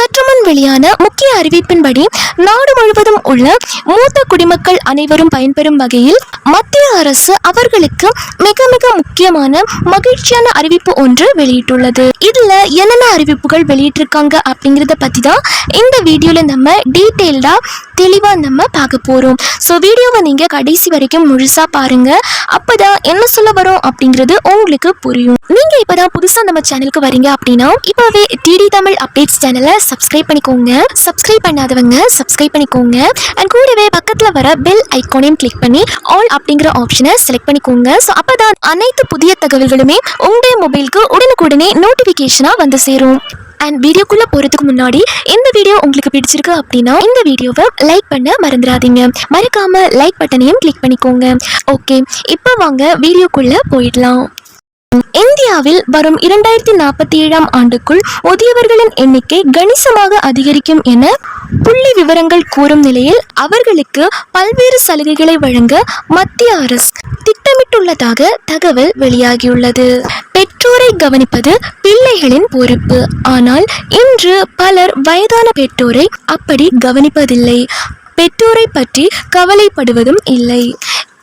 சற்றுமுன் வெளியான முக்கிய அறிவிப்பின்படி நாடு முழுவதும் உள்ள மூத்த குடிமக்கள் அனைவரும் பயன்பெறும் வகையில் மத்திய அரசு அவர்களுக்கு மிக மிக முக்கியமான மகிழ்ச்சியான அறிவிப்பு ஒன்று வெளியிட்டுள்ளது. இதுல என்னென்ன அறிவிப்புகள் வெளியிட்டிருக்காங்க அப்படிங்கறத பத்தி தான் இந்த வீடியோல நம்ம டீட்டெயில்டா தெளிவா நம்ம பார்க்க போறோம். ஸோ வீடியோவை நீங்க கடைசி வரைக்கும் முழுசா பாருங்க. அப்பதான் என்ன சொல்ல வரோம் அப்படிங்கிறது உங்களுக்கு புரியும். நீங்க இப்பதான் புதுசா நம்ம சேனலுக்கு வரீங்க அப்படின்னா இப்பவே டிடி தமிழ் அப்டேட்ஸ் சேனலை சப்ஸ்கிரைப் பண்ணிக்கோங்க. சப்ஸ்கிரைப் பண்ணாதவங்க சப்ஸ்கிரைப் பண்ணிக்கோங்க. அண்ட் கூடவே பக்கத்துல வர பெல் ஐகானையும் கிளிக் பண்ணி ஆல் அப்படிங்கிற ஆப்ஷனை செலக்ட் பண்ணிக்கோங்க. ஸோ அப்பதான் அனைத்து புதிய தகவல்களுமே உங்களுடைய மொபைலுக்கு உடனுக்குடனே நோட்டிபிகேஷனா வந்து சேரும். அண்ட் வீடியோக்குள்ள போறதுக்கு முன்னாடி இந்த வீடியோ உங்களுக்கு பிடிச்சிருக்கு அப்படின்னா இந்த வீடியோவை லைக் பண்ண மறந்துடாதீங்க. மறக்காம லைக் பட்டனையும் கிளிக் பண்ணிக்கோங்க. ஓகே, இப்போ வாங்க வீடியோக்குள்ள போயிடலாம். இந்தியாவில் வரும் 2047 ஆண்டுக்குள் முதியவர்களின் எண்ணிக்கை கணிசமாக அதிகரிக்கும் என புள்ளி விவரங்கள் கூறும் நிலையில் அவர்களுக்கு பல்வேறு சலுகைகளை வழங்க மத்திய அரசு திட்டமிட்டுள்ளதாக தகவல் வெளியாகியுள்ளது. பெற்றோரை கவனிப்பது பிள்ளைகளின் பொறுப்பு. ஆனால் இன்று பலர் வயதான பெற்றோரை அப்படி கவனிப்பதில்லை. பெற்றோரை பற்றி கவலைப்படுவதும் இல்லை.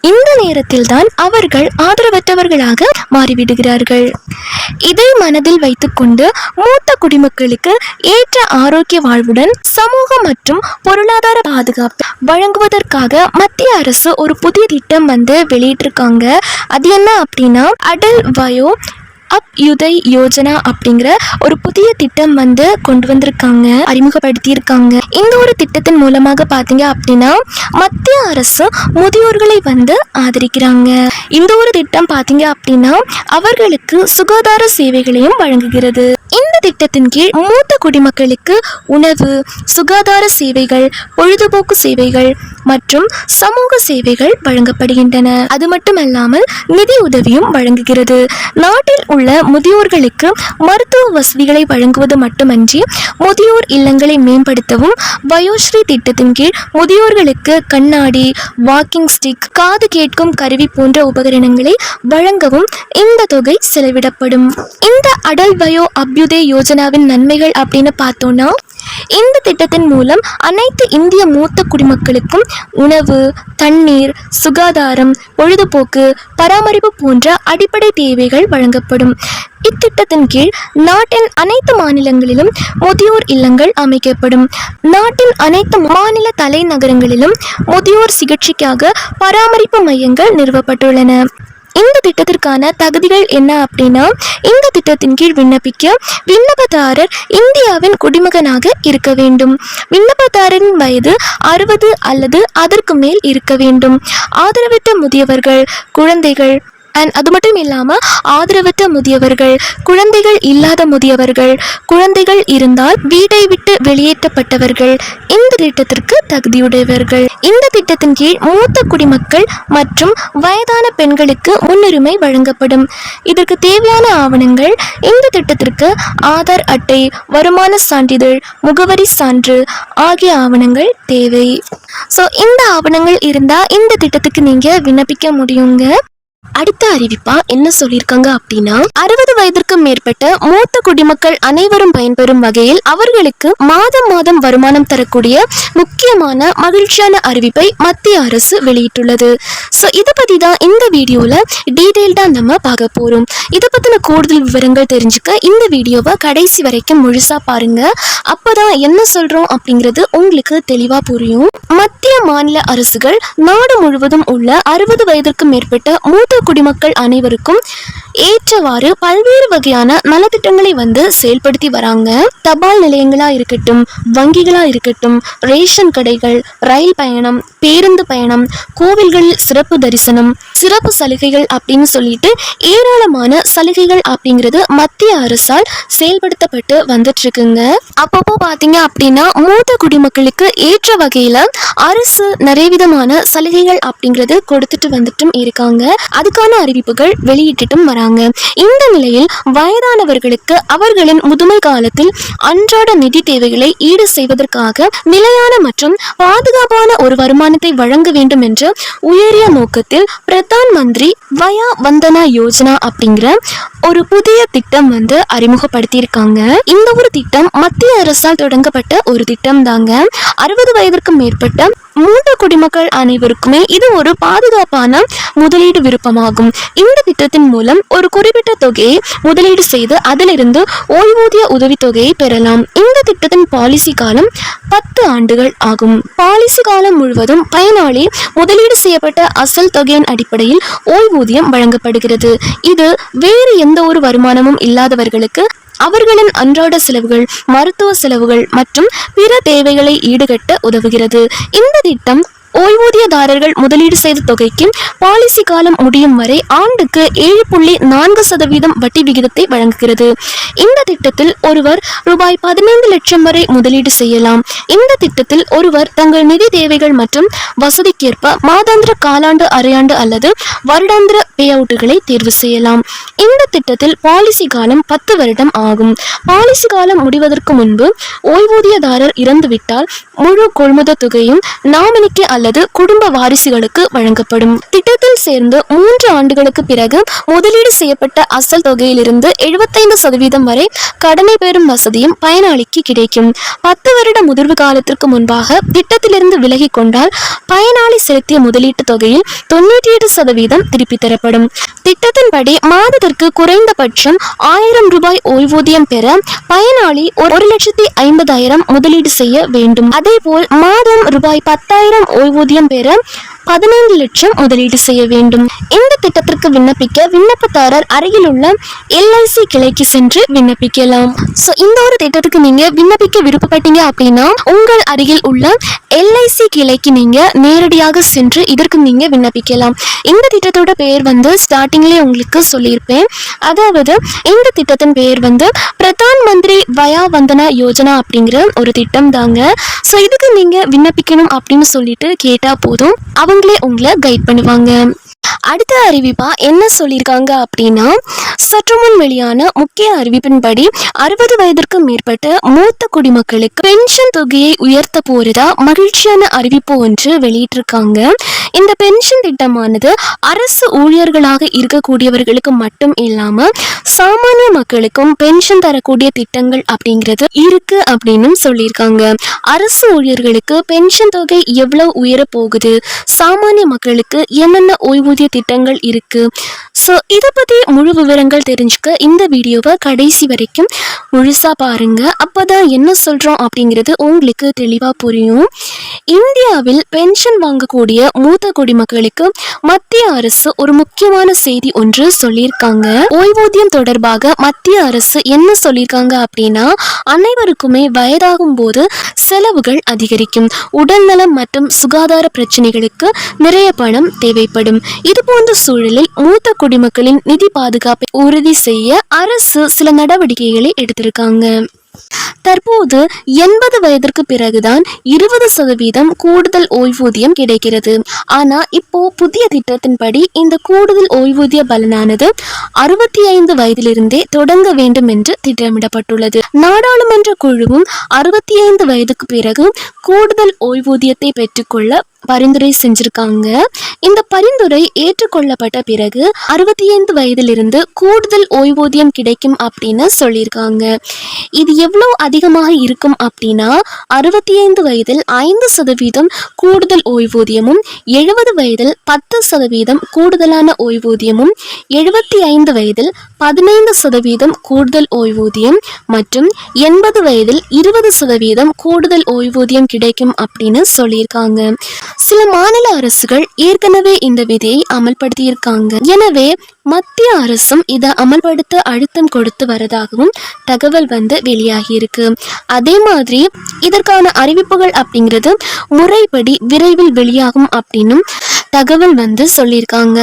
இந்த நேரத்தில் தான் அவர்கள் ஆதரவற்றவர்களாக மாறிவிடுகிறார்கள். இதை மனதில் வைத்துக்கொண்டு மூத்த குடிமக்களுக்கு ஏற்ற ஆரோக்கிய வாழ்வுடன் சமூக மற்றும் பொருளாதார பாதுகாப்பு வழங்குவதற்காக மத்திய அரசு ஒரு புதிய திட்டம் வெளியிட்டிருக்காங்க. அது என்ன அப்படின்னா அடல் வயோ அப்யுதய் யோஜனா அப்படிங்கிற ஒரு புதிய திட்டம் கொண்டு வந்திருக்காங்க, அறிமுகப்படுத்தி இருக்காங்க. இந்த ஒரு திட்டத்தின் மூலமாக பாத்தீங்க அப்படின்னா மத்திய அரசு முதியோர்களை ஆதரிக்கிறாங்க. இந்த ஒரு திட்டம் பாத்தீங்க அப்படின்னா அவர்களுக்கு சுகாதார சேவைகளையும் வழங்குகிறது. இந்த திட்டத்தின் கீழ் மூத்த குடிமக்களுக்கு உணவு, சுகாதார சேவைகள், பொழுதுபோக்கு சேவைகள் மற்றும் சமூக சேவைகள் வழங்கப்படுகின்றன. அது மட்டுமல்லாமல் நிதி உதவியும் வழங்குகிறது. நாட்டில் உள்ள முதியோர்களுக்கு மருத்துவ வசதிகளை வழங்குவது மட்டுமன்றி முதியோர் இல்லங்களை மேம்படுத்தவும் வயோஸ்ரீ திட்டத்தின் கீழ் முதியோர்களுக்கு கண்ணாடி, வாக்கிங் ஸ்டிக், காது கேட்கும் கருவி போன்ற உபகரணங்களை வழங்கவும் இந்த தொகை செலவிடப்படும். இந்த அடல் வயோ அப்யுதய் யோஜனாவின் நன்மைகள் அப்படின்னு பார்த்தோம்னா இந்த திட்டத்தின் மூலம் அனைத்து இந்திய மூத்த குடிமக்களுக்கும் உணவு, தண்ணீர், சுகாதாரம், பொழுதுபோக்கு, பராமரிப்பு போன்ற அடிப்படை தேவைகள் வழங்கப்படும். இத்திட்டத்தின் கீழ் நாட்டின் அனைத்து மாநிலங்களிலும் முதியோர் இல்லங்கள் அமைக்கப்படும். நாட்டின் அனைத்து மாநில தலைநகரங்களிலும் முதியோர் சிகிச்சைக்காக பராமரிப்பு மையங்கள் நிறுவப்பட்டுள்ளன. இந்த திட்டத்திற்கான தகுதிகள் என்ன அப்படின்னா இந்த திட்டத்தின் கீழ் விண்ணப்பிக்க விண்ணப்பதாரர் இந்தியாவின் குடிமகனாக இருக்க வேண்டும். விண்ணப்பதாரரின் வயது 60 அல்லது அதற்கு மேல் இருக்க வேண்டும். ஆதரவற்ற முதியவர்கள், குழந்தைகள் அது மட்டும் இல்லாமல் ஆதரவற்ற முதியவர்கள், குழந்தைகள் இல்லாத முதியவர்கள், குழந்தைகள் இருந்தால் வீட்டை விட்டு வெளியேற்றப்பட்டவர்கள் இந்த திட்டத்திற்கு தகுதியுடையவர்கள். இந்த திட்டத்தின் கீழ் மூத்த குடிமக்கள் மற்றும் வயதான பெண்களுக்கு முன்னுரிமை வழங்கப்படும். இதற்கு தேவையான ஆவணங்கள் இந்த திட்டத்திற்கு ஆதார் அட்டை, வருமான சான்றிதழ், முகவரி சான்று ஆகிய ஆவணங்கள் தேவை. ஸோ இந்த ஆவணங்கள் இருந்தால் இந்த திட்டத்துக்கு நீங்கள் விண்ணப்பிக்க முடியுங்க. அடுத்த அறிவிப்பா என்ன சொல்லியிருக்காங்க அப்படின்னா 60 வயதிற்கு மேற்பட்ட மூத்த குடிமக்கள் அனைவரும் பயன்பெறும் வகையில் அவர்களுக்கு மாதம் மாதம் வருமானம் தரக்கூடிய முக்கியமான மகிழ்ச்சியான அறிவிப்பை மத்திய அரசு வெளியிட்டுள்ளது. ஸோ இதை பத்தி தான் இந்த வீடியோல டீடைல்டா நம்ம பார்க்க போறோம். இதை பத்தின கூடுதல் விவரங்கள் தெரிஞ்சுக்க இந்த வீடியோவை கடைசி வரைக்கும் முழுசா பாருங்க. அப்பதான் என்ன சொல்றோம் அப்படிங்கிறது உங்களுக்கு தெளிவா புரியும். மத்திய மாநில அரசுகள் நாடு முழுவதும் உள்ள 60 வயதிற்கு மேற்பட்ட மூத்த குடிமக்கள் அனைவருக்கும் ஏற்றவாறு பல்வேறு வகையான நலத்திட்டங்களை செயல்படுத்தி வராங்க. தபால் நிலையங்களா இருக்கட்டும், வங்கிகளா இருக்கட்டும், ரேஷன் கடைகள், ரயில் பயணம், பேருந்து பயணம், கோவில்களில் சிறப்பு தரிசனம், சிறப்பு சலுகைகள் அப்படின்னு சொல்லிட்டு ஏராளமான சலுகைகள் அப்படிங்கிறது மத்திய அரசால் செயல்படுத்தப்பட்டு வந்துட்டு இருக்குங்க. அப்பப்போ பாத்தீங்க அப்படின்னா மூத்த குடிமக்களுக்கு ஏற்ற வகையில அரசு நிறைய விதமான சலுகைகள் அப்படிங்கிறது கொடுத்துட்டு வந்துட்டும் இருக்காங்க. அதுக்கான அறிவிப்புகள் வெளியிட்டுட்டும் வராங்க. இந்த நிலையில் வயதானவர்களுக்கு அவர்களின் முதுமை காலத்தில் அன்றாட நிதி தேவைகளை ஈடு செய்வதற்காக நிலையான மற்றும் பாதுகாப்பான ஒரு வருமானத்தை வழங்க வேண்டும் என்ற உயரிய நோக்கத்தில் பிரதான் மந்திரி வயா வந்தனா யோஜனா அப்படிங்கிற ஒரு புதிய திட்டம் அறிமுகப்படுத்தியிருக்காங்க. இந்த ஒரு திட்டம் மத்திய அரசால் தொடங்கப்பட்ட ஒரு திட்டம் தாங்க. 60 வயதிற்கு மேற்பட்ட மூத்த குடிமக்கள் அனைவருக்குமே இது ஒரு பாதுகாப்பான முதலீடு விருப்பமாகும். இந்த திட்டத்தின் மூலம் ஒரு குறிப்பிட்ட தொகையை முதலீடு செய்து அதிலிருந்து ஓய்வூதிய உதவித்தொகையை பெறலாம். இந்த திட்டத்தின் பாலிசி காலம் 10 ஆண்டுகள் ஆகும். பாலிசி காலம் முழுவதும் பயனாளி முதலீடு செய்யப்பட்ட அசல் தொகையின் அடிப்படையில் ஓய்வூதியம் வழங்கப்படுகிறது. இது வேறு எந்த ஒரு வருமானமும் இல்லாதவர்களுக்கு அவர்களின் அன்றாட செலவுகள், மருத்துவ செலவுகள் மற்றும் பிற தேவைகளை ஈடுகட்ட உதவுகிறது. இந்த திட்டம் ஓய்வூதியதாரர்கள் முதலீடு செய்த தொகைக்கு பாலிசி காலம் முடியும் வரை ஆண்டுக்கு 7.4% வட்டி விகிதத்தை வழங்குகிறது. இந்த திட்டத்தில் ஒருவர் ரூபாய் 15 லட்சம் வரை முதலீடு செய்யலாம். இந்த திட்டத்தில் ஒருவர் தங்கள் நிதி தேவைகள் மற்றும் வசதிக்கேற்ப மாதாந்திர, காலாண்டு, அரையாண்டு அல்லது வருடாந்திர பே அவுட்டுகளை தேர்வு செய்யலாம். இந்த திட்டத்தில் பாலிசி காலம் 10 வருடம் ஆகும். பாலிசி காலம் முடிவதற்கு முன்பு ஓய்வூதியதாரர் இறந்துவிட்டால் முழு கொள்முதல் தொகையும் நாமினிக்கு அல்லது குடும்ப வாரிசுகளுக்கு வழங்கப்படும். திட்டத்தில் சேர்ந்து 3 ஆண்டுகளுக்கு பிறகு முதலீடு செய்யப்பட்ட அசல் தொகையிலிருந்து 75% வரை கடனை பெறும் வசதியும் பயனாளிக்கு கிடைக்கும். 10 வருட முதிர்வு காலத்திற்கு முன்பாக திட்டத்திலிருந்து விலகி கொண்டால் பயனாளி செலுத்திய முதலீட்டு தொகையில் 98% திருப்பி தரப்படும். திட்டத்தின்படி மாதத்திற்கு குறைந்தபட்சம் 1000 ரூபாய் ஓய்வூதியம் பெற பயனாளி 1,50,000 முதலீடு செய்ய வேண்டும். அதேபோல் மாதம் ரூபாய் 10,000 ஓய்வூதியம் பெற 15 லட்சம் முதலீடு செய்ய வேண்டும். இந்த திட்டத்திற்கு விண்ணப்பிக்க விண்ணப்பதாரர் அருகில் உள்ள LIC கிளைக்கு சென்று விண்ணப்பிக்கலாம். ஸோ இந்த ஒரு திட்டத்துக்கு நீங்க விண்ணப்பிக்க விருப்பப்பட்டீங்க அப்படின்னா உங்கள் அருகில் உள்ள LIC கிளைக்கு நீங்க நேரடியாக சென்று இதற்கு நீங்க விண்ணப்பிக்கலாம். இந்த திட்டத்தோட பெயர் ஸ்டார்டிங்லேயே உங்களுக்கு சொல்லியிருப்பேன். அதாவது இந்த திட்டத்தின் பெயர் பிரதான் மந்திரி வயா வந்தனா யோஜனா அப்படிங்கிற ஒரு திட்டம் தாங்க. ஸோ இதுக்கு நீங்க விண்ணப்பிக்கணும் அப்படின்னு சொல்லிட்டு கேட்டா போதும், அவங்களே உங்களை கைட் பண்ணுவாங்க. அடுத்த அறிவிப்பா என்ன சொல்லியிருக்காங்க அப்படின்னா, சற்று முன் வெளியான முக்கிய அறிவிப்பின்படி 60 வயதிற்கு மேற்பட்ட மூத்த குடிமக்களுக்கு பென்ஷன் தொகையை உயர்த்த போறதா மகிழ்ச்சியான அறிவிப்பு ஒன்று வெளியிட்டிருக்காங்க. இந்த பென்ஷன் திட்டமானது அரசு ஊழியர்களாக இருக்கக்கூடியவர்களுக்கு மட்டும் இல்லாம சாமானிய மக்களுக்கும் பென்ஷன் தரக்கூடிய திட்டங்கள் அப்படிங்கிறது இருக்கு அப்படின்னு சொல்லியிருக்காங்க. அரசு ஊழியர்களுக்கு பென்ஷன் தொகை எவ்வளவு உயர போகுது, சாமானிய மக்களுக்கு என்னென்ன ஓய்வூதிய திட்டங்கள் இருக்கு, ஸோ இதை பற்றி முழு விவரங்கள் தெரிஞ்சுக்க இந்த வீடியோவை கடைசி வரைக்கும் முழுசாக பாருங்க. அப்போதான் என்ன சொல்கிறோம் அப்படிங்கிறது உங்களுக்கு தெளிவாக புரியும். இந்தியாவில் பென்ஷன் வாங்கக்கூடிய மூத்த குடிமக்களுக்கு மத்திய அரசு ஒரு முக்கியமான செய்தி ஒன்று சொல்லியிருக்காங்க. ஓய்வூதியம் தொடர்பாக மத்திய அரசு என்ன சொல்லியிருக்காங்க அப்படின்னா, அனைவருக்குமே வயதாகும் போது செலவுகள் அதிகரிக்கும், உடல்நலம் மற்றும் சுகாதார பிரச்சனைகளுக்கு நிறைய பணம் தேவைப்படும். இது போன்ற சூழலில் மூத்த குடிமக்களின் நிதி பாதுகாப்பை உறுதி செய்ய அரசு சில நடவடிக்கைகளை எடுத்திருக்காங்க. தற்போது 80 வயதிற்கு பிறகுதான் 20% கூடுதல் ஓய்வூதியம் கிடைக்கிறது. ஆனா இப்போ புதிய திட்டத்தின்படி இந்த கூடுதல் ஓய்வூதிய பலனானது 65 வயதிலிருந்தே தொடங்க வேண்டும் என்று திட்டமிடப்பட்டுள்ளது. நாடாளுமன்ற குழுவும் 65 வயதுக்கு பிறகு கூடுதல் ஓய்வூதியத்தை பெற்றுக்கொள்ள பரிந்துரை செஞ்சிருக்காங்க. இந்த பரிந்துரை ஏற்றுக்கொள்ளப்பட்ட பிறகு 65 வயதிலிருந்து கூடுதல் ஓய்வூதியம் கிடைக்கும் அப்படின்னு சொல்லியிருக்காங்க. இது எவ்வளவு அதிகமாக இருக்கும் அப்படின்னா, 65 வயதில் 5% கூடுதல் ஓய்வூதியமும், 70 வயதில் 10% கூடுதலான ஓய்வூதியமும், 75 வயதில் 15% கூடுதல் ஓய்வூதியம் மற்றும் 80 வயதில் 20% கூடுதல் ஓய்வூதியம் கிடைக்கும் அப்படின்னு சொல்லியிருக்காங்க. சில மாநில அரசுகள் ஏற்கனவே இந்த விதியை அமல்படுத்தியிருக்காங்க. எனவே மத்திய அரசும் இதை அமல்படுத்த அழுத்தம் கொடுத்து வரதாகவும் தகவல் வெளியாகி இருக்கு. அதே மாதிரி இதற்கான அறிவிப்புகள் அப்படிங்கிறது முறைப்படி விரைவில் வெளியாகும் அப்படின்னும் தகவல் சொல்லியிருக்காங்க.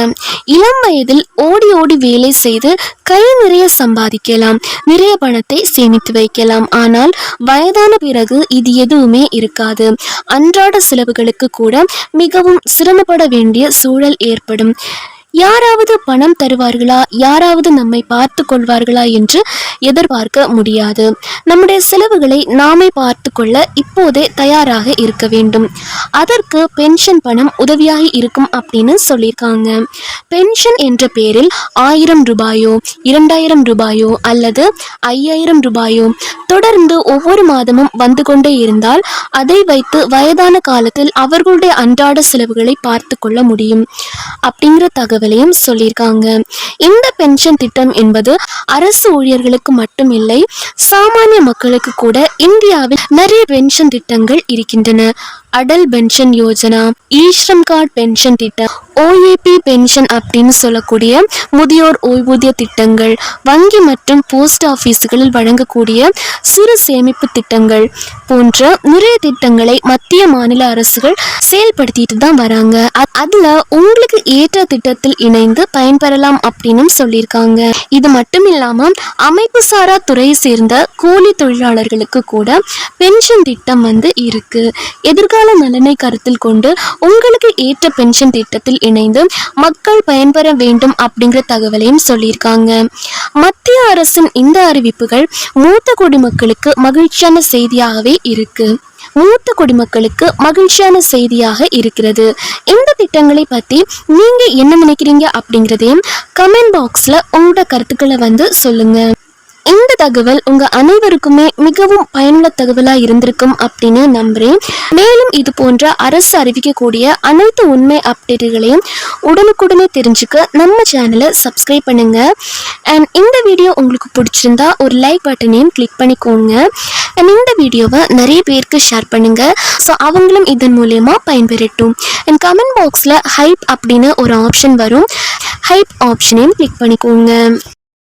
இளம் வயதில் ஓடி ஓடி வேலை செய்து கை நிறைய சம்பாதிக்கலாம், நிறைய பணத்தை சேமித்து வைக்கலாம். ஆனால் வயதான பிறகு இது எதுவுமே இருக்காது. அன்றாட செலவுகளுக்கு கூட மிகவும் சிரமப்பட வேண்டிய சூழல் ஏற்படும். யாராவது பணம் தருவார்களா, யாராவது நம்மை பார்த்து கொள்வார்களா என்று எதிர்பார்க்க முடியாது. நம்முடைய செலவுகளை நாமே பார்த்து கொள்ள இப்போதே தயாராக இருக்க வேண்டும். அதற்கு பென்ஷன் பணம் உதவியாக இருக்கும் அப்படின்னு சொல்லியிருக்காங்க. பென்ஷன் என்ற பேரில் 1000 ரூபாயோ 2000 ரூபாயோ அல்லது 5000 ரூபாயோ தொடர்ந்து ஒவ்வொரு மாதமும் வந்து கொண்டே இருந்தால் அதை வைத்து வயதான காலத்தில் அவர்களுடைய அன்றாட செலவுகளை பார்த்து கொள்ள முடியும் அப்படிங்கிற தகவலையும் சொல்லியிருக்காங்க. இந்த பென்ஷன் திட்டம் என்பது அரசு ஊழியர்களுக்கு மட்டும் இல்லை, சாமானிய மக்களுக்கு கூட இந்தியாவில் நிறைய பென்ஷன் திட்டங்கள் இருக்கின்றன. Atal pension Yojana, eShram card pension திட்டம், ஓஏபி பென்ஷன் அப்படின்னு சொல்லக்கூடிய முதியோர் ஓய்வூதிய திட்டங்கள், வங்கி மற்றும் போஸ்ட் ஆபீஸ்களில் வழங்கக்கூடிய சிறு சேமிப்பு திட்டங்கள் போன்ற நிறைய திட்டங்களை மத்திய மாநில அரசுகள் செயல்படுத்திட்டு தான் வராங்க. அதுல உங்களுக்கு ஏற்ற திட்டத்தில் இணைந்து பயன்பெறலாம் அப்படின்னு சொல்லியிருக்காங்க. இது மட்டும் இல்லாம அமைப்பு சாரா துறையை சேர்ந்த கூலி தொழிலாளர்களுக்கு கூட பென்ஷன் திட்டம் இருக்கு. எதிர்கால நலனை கருத்தில் கொண்டு உங்களுக்கு ஏற்ற பென்ஷன் திட்டத்தில் இணைந்து மக்கள் பயன்பெற வேண்டும் அப்படிங்கிற தகவலையும் சொல்லியிருக்காங்க. மத்திய அரசின் இந்த அறிவிப்புகள் மூத்த குடிமக்களுக்கு மகிழ்ச்சியான செய்தியாகவே இருக்கு. மூத்த குடிமக்களுக்கு மகிழ்ச்சியான செய்தியாக இருக்கிறது. இந்த திட்டங்களை பத்தி நீங்க என்ன நினைக்கிறீங்க அப்படிங்கிறதையும் கமெண்ட் பாக்ஸ்ல உங்களோட கருத்துக்களை சொல்லுங்க. இந்த தகவல் உங்க அனைவருக்குமே மிகவும் பயனுள்ள தகவலா இருந்திருக்கும் அப்படின்னு நம்புறேன். மேலும் இது போன்ற அரசு அறிவிக்கக்கூடிய அனைத்து உண்மை அப்டேட்டுகளையும் உடனுக்குடனே தெரிஞ்சுக்க நம்ம சேனலை சப்ஸ்கிரைப் பண்ணுங்க. அண்ட் இந்த வீடியோ உங்களுக்கு பிடிச்சிருந்தா ஒரு லைக் பட்டனையும் கிளிக் பண்ணிக்கோங்க. அண்ட் இந்த வீடியோவை நிறைய பேருக்கு ஷேர் பண்ணுங்க, ஸோ அவங்களும் இதன் மூலயமா பயன்பெறட்டும். அண்ட் கமெண்ட் பாக்ஸ்ல ஹைப் அப்படின்னு ஒரு ஆப்ஷன் வரும், ஹைப் ஆப்ஷனையும் கிளிக் பண்ணிக்கோங்க.